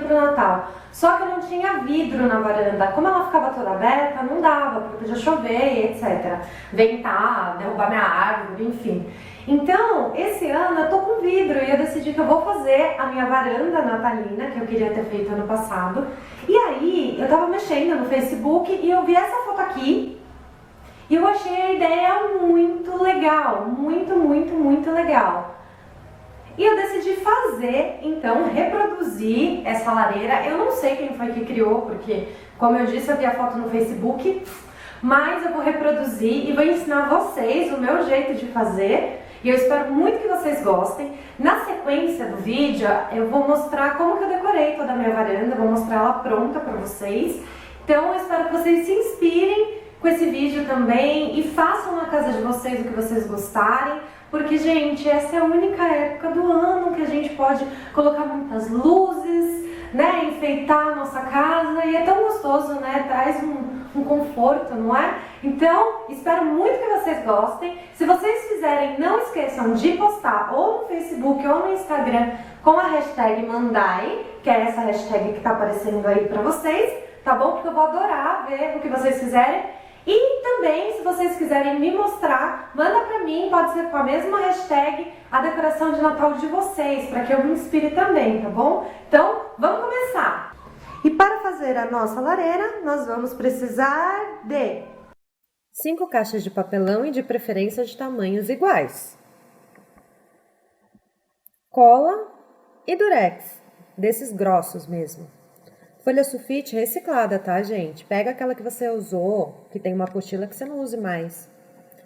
pro Natal. Só que não tinha vidro na varanda. Como ela ficava toda aberta, não dava, porque podia chover, etc. Ventar, derrubar minha árvore, enfim. Então, esse ano eu tô com vidro e eu decidi que eu vou fazer a minha varanda natalina, que eu queria ter feito ano passado. E aí, eu tava mexendo no Facebook e eu vi essa foto aqui e eu achei a ideia muito legal, muito legal. E eu decidi fazer, então, reproduzir essa lareira. Eu não sei quem foi que criou, porque, como eu disse, eu vi a foto no Facebook, mas eu vou reproduzir e vou ensinar vocês o meu jeito de fazer. E eu espero muito que vocês gostem. Na sequência do vídeo, eu vou mostrar como que eu decorei toda a minha varanda, vou mostrar ela pronta pra vocês. Então, eu espero que vocês se inspirem com esse vídeo também e façam na casa de vocês o que vocês gostarem. Porque, gente, essa é a única época do ano que a gente pode colocar muitas luzes, né, enfeitar a nossa casa e é tão gostoso, né, traz um conforto, não é? Então, espero muito que vocês gostem. Se vocês fizerem, não esqueçam de postar ou no Facebook ou no Instagram com a hashtag Mandai, que é essa hashtag que tá aparecendo aí pra vocês, tá bom? Porque eu vou adorar ver o que vocês fizerem. E também, se vocês quiserem me mostrar, manda pra mim, pode ser com a mesma hashtag, a decoração de Natal de vocês, para que eu me inspire também, tá bom? Então, vamos começar! E para fazer a nossa lareira, nós vamos precisar de 5 caixas de papelão e de preferência de tamanhos iguais, cola e durex, desses grossos mesmo. Folha sulfite reciclada, tá, gente? Pega aquela que você usou, que tem uma apostila que você não use mais.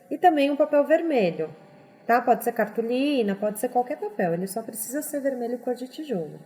E também um papel vermelho, tá? Pode ser cartolina, pode ser qualquer papel, ele só precisa ser vermelho cor de tijolo.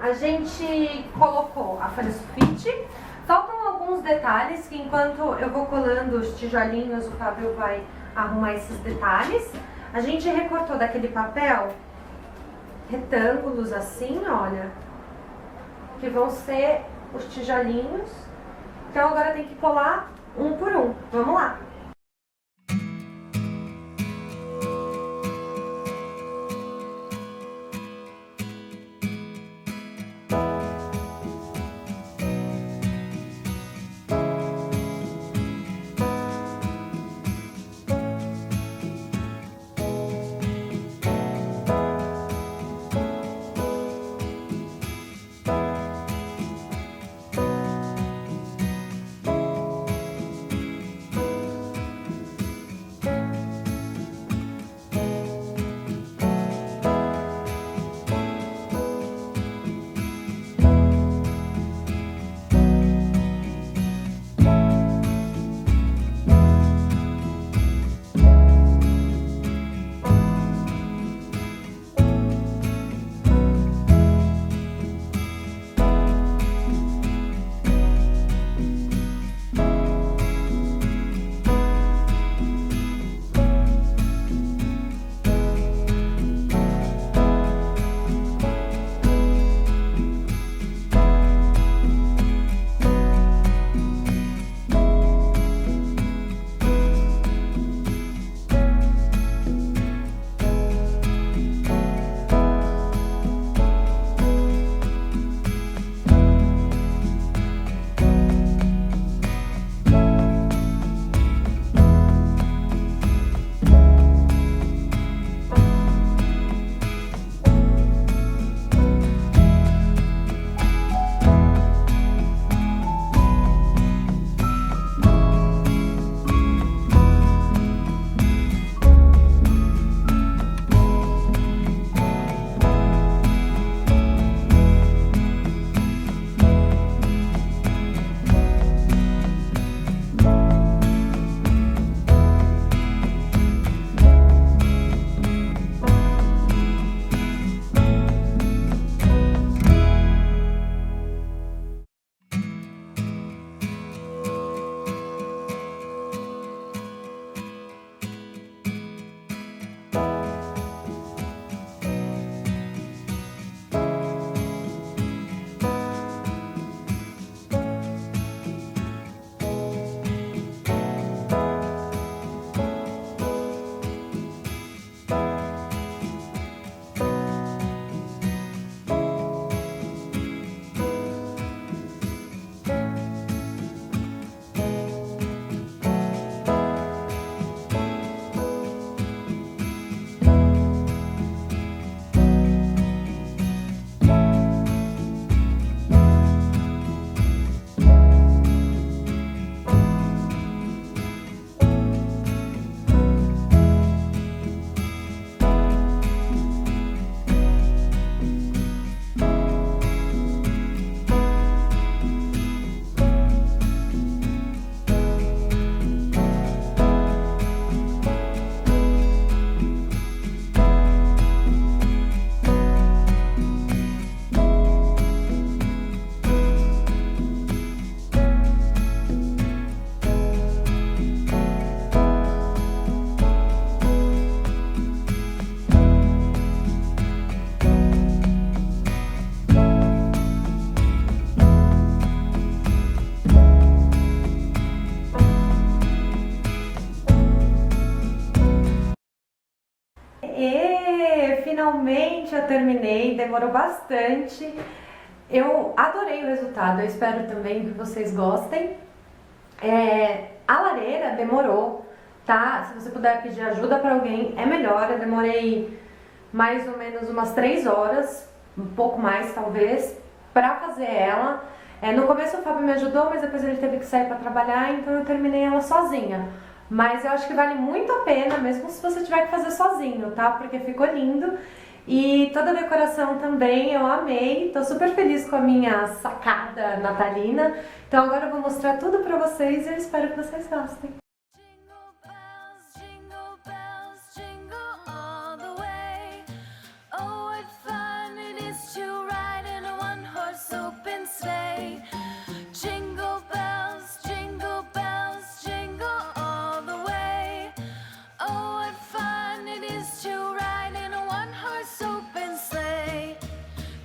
A gente colocou a folha sulfite. Faltam alguns detalhes que enquanto eu vou colando os tijolinhos, o Fábio vai arrumar esses detalhes. A gente recortou daquele papel retângulos assim, olha, que vão ser os tijolinhos. Então agora tem que colar um por um. Vamos lá! E finalmente eu terminei, demorou bastante. Eu adorei o resultado, eu espero também que vocês gostem. A lareira demorou, tá? Se você puder pedir ajuda para alguém, é melhor. Eu demorei mais ou menos umas 3 horas, um pouco mais talvez, para fazer ela. No começo o Fábio me ajudou, mas depois ele teve que sair para trabalhar, então eu terminei ela sozinha. Mas eu acho que vale muito a pena, mesmo se você tiver que fazer sozinho, tá? Porque ficou lindo. E toda a decoração também eu amei, tô super feliz com a minha sacada natalina. Então agora eu vou mostrar tudo pra vocês e eu espero que vocês gostem.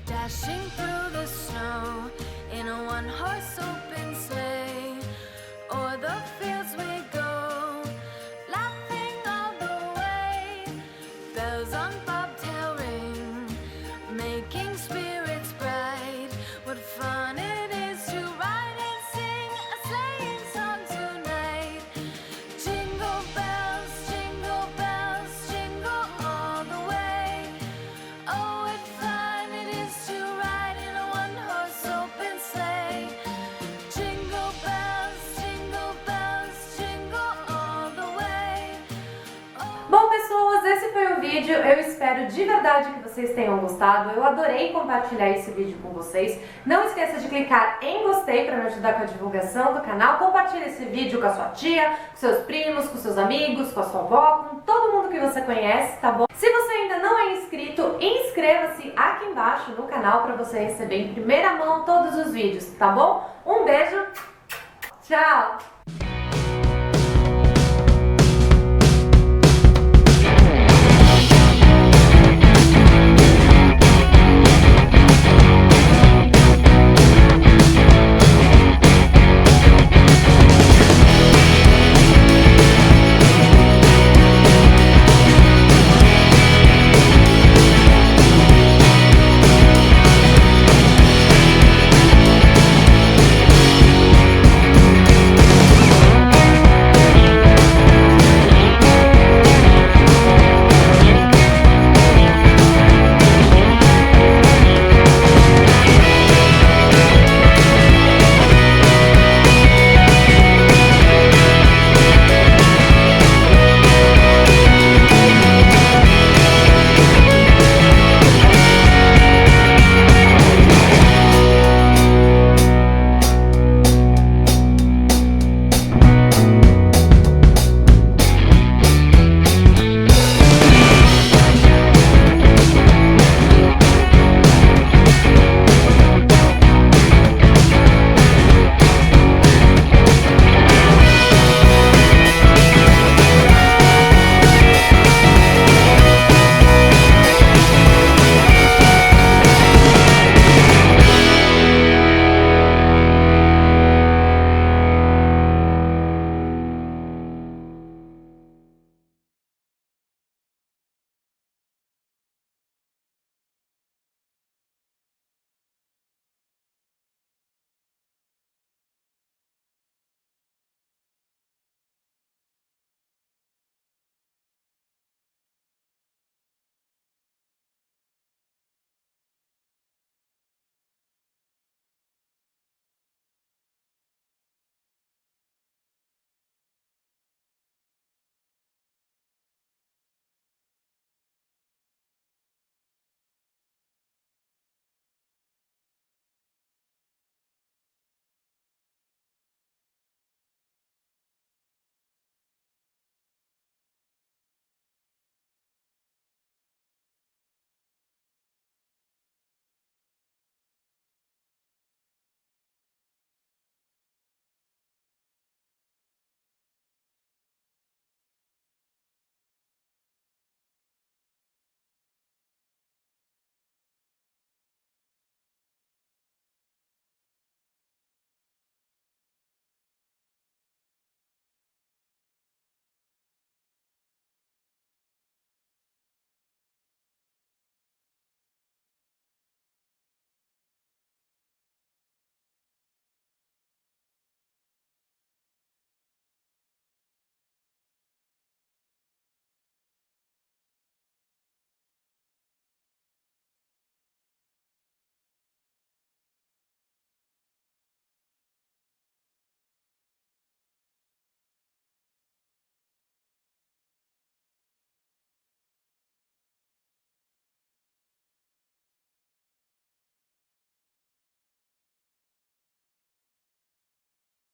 Dashing through the snow in a one-horse Bom, pessoas, esse foi o vídeo. Eu espero de verdade que vocês tenham gostado. Eu adorei compartilhar esse vídeo com vocês. Não esqueça de clicar em gostei para me ajudar com a divulgação do canal. Compartilhe esse vídeo com a sua tia, com seus primos, com seus amigos, com a sua avó, com todo mundo que você conhece, tá bom? Se você ainda não é inscrito, inscreva-se aqui embaixo no canal para você receber em primeira mão todos os vídeos, tá bom? Um beijo, tchau!